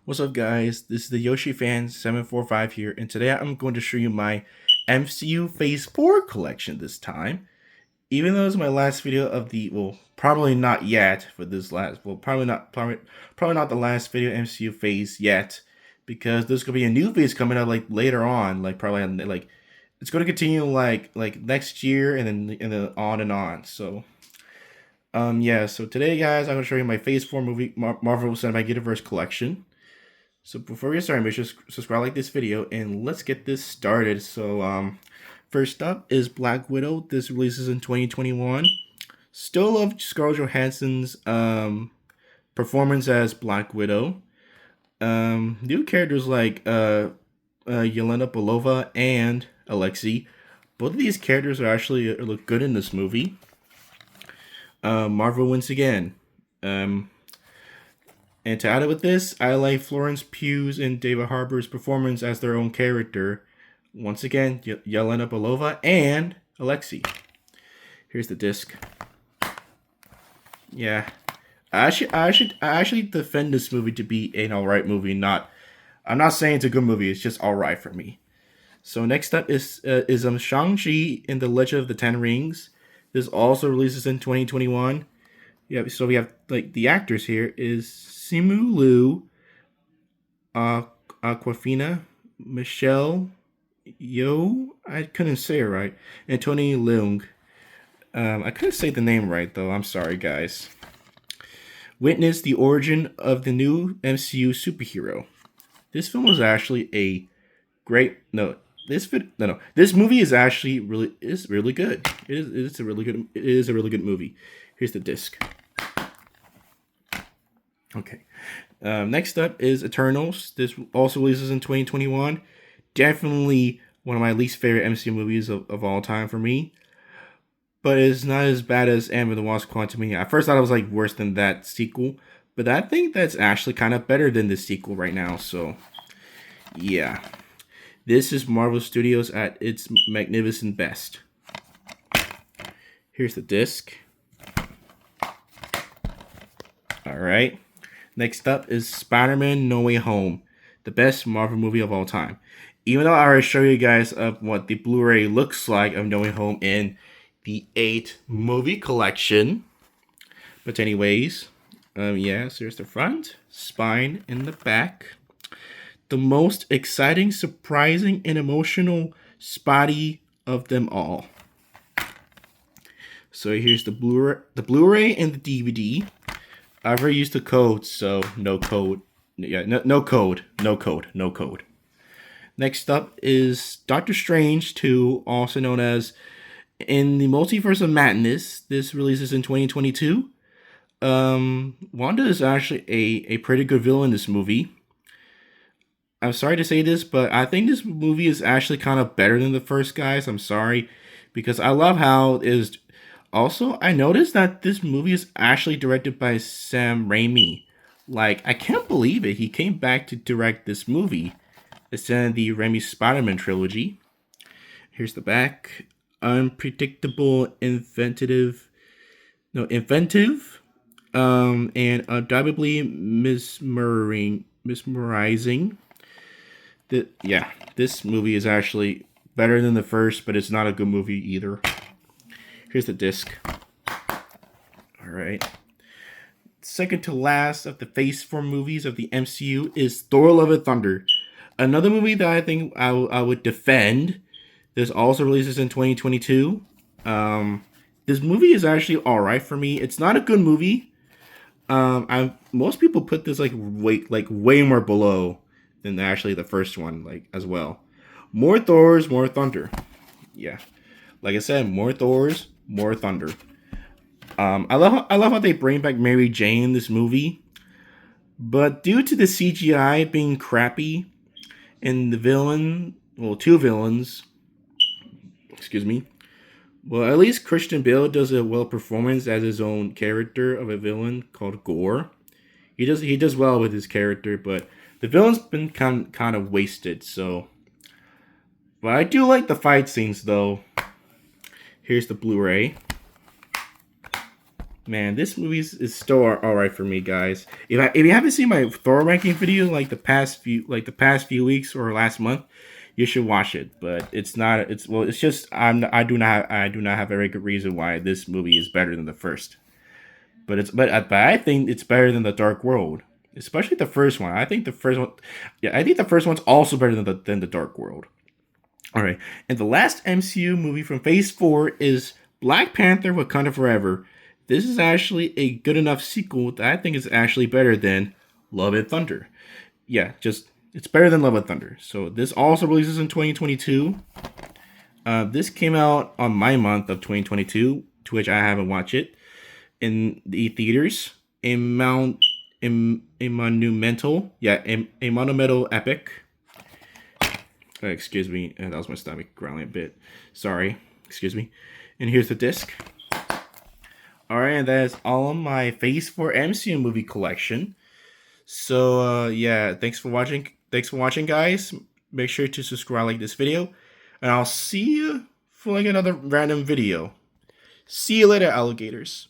What's up, guys? This is the Yoshi Fan 745 here, and today I'm going to show you my MCU Phase 4 collection this time. Even though it's my last video of the, well, probably not yet for this last, well, probably not the last video MCU phase yet, because there's gonna be a new phase coming out like later on, like probably like it's gonna continue like next year and then on and on. So today, guys, I'm gonna show you my Phase 4 movie Marvel Cinematic Universe collection. So before we get started, make sure to subscribe, like this video, and let's get this started. First up is Black Widow. This releases in 2021. Still love Scarlett Johansson's performance as Black Widow. New characters like Yelena Belova and Alexei. Both of these characters are actually look good in this movie. Marvel wins again. And to add it with this, I like Florence Pugh's and David Harbour's performance as their own character. Once again, Yelena Belova and Alexei. Here's the disc. Yeah, I actually defend this movie to be an alright movie. I'm not saying it's a good movie. It's just alright for me. So next up is Shang-Chi in the Legend of the Ten Rings. This also releases in 2021. Yeah, so we have like the actors here is Simu Liu, Aquafina, Michelle Yo. I couldn't say it right. And Tony Leung. I couldn't say the name right though. I'm sorry, guys. Witness the origin of the new MCU superhero. This film was actually a great no. This movie is actually really good. It's a really good. It is a really good movie. Here's the disc. Okay. Next up is Eternals. This also releases in 2021. Definitely one of my least favorite MCU movies of all time for me. But it's not as bad as Ant-Man and the Wasp: Quantumania. At first I thought it was like worse than that sequel. But I think that's actually kind of better than the sequel right now. So, yeah. This is Marvel Studios at its magnificent best. Here's the disc. Alright. Next up is Spider-Man No Way Home, the best Marvel movie of all time. Even though I already showed you guys of what the Blu-ray looks like of No Way Home in the 8 movie collection. But anyways, yeah, so here's the front, spine, in the back. The most exciting, surprising, and emotional Spotty of them all. So here's the Blu-ray and the DVD. I've already used the code, so no code. Yeah, no code. Next up is Doctor Strange 2, also known as In the Multiverse of Madness. This releases in 2022. Wanda is actually a pretty good villain in this movie. I'm sorry to say this, but I think this movie is actually kind of better than the first, guys. I'm sorry, because I love how it is. Also, I noticed that this movie is actually directed by Sam Raimi. Like, I can't believe it. He came back to direct this movie instead of the Raimi Spider-Man trilogy. Here's the back. Unpredictable, inventive, and undoubtedly mesmerizing. This movie is actually better than the first, but it's not a good movie either. Here's the disc. Alright. Second to last of the Phase 4 movies of the MCU is Thor Love and Thunder. Another movie that I think I would defend. This also releases in 2022. This movie is actually alright for me. It's not a good movie. Most people put this like way more below than actually the first one, like as well. More Thors, more Thunder. Yeah. Like I said, more Thors, more Thunder. I love how they bring back Mary Jane in this movie, but due to the CGI being crappy and two villains, excuse me. Well, at least Christian Bale does a well performance as his own character of a villain called Gore. He does well with his character, but the villain's been kind of wasted. So, but I do like the fight scenes though. Here's the Blu-ray. Man, this is still all right for me, guys. If you haven't seen my Thor ranking video like the past few weeks or last month, you should watch it. But it's not. It's well. It's just I do not have a very good reason why this movie is better than the first. But I think it's better than the Dark World, especially the first one. I think the first one, yeah, I think the first one's also better than the Dark World. All right, and the last MCU movie from Phase 4 is Black Panther: Wakanda Forever. This is actually a good enough sequel that I think is actually better than Love and Thunder. Yeah, just it's better than Love and Thunder. So this also releases in 2022. This came out on my month of 2022, to which I haven't watched it in the theaters. A monumental, yeah, a monumental epic. Excuse me, that was my stomach growling a bit. Sorry, excuse me. And here's the disc. All right, and that is all of my Phase 4 MCU movie collection. So yeah, thanks for watching. Thanks for watching, guys. Make sure to subscribe, like this video, and I'll see you for like another random video. See you later, alligators.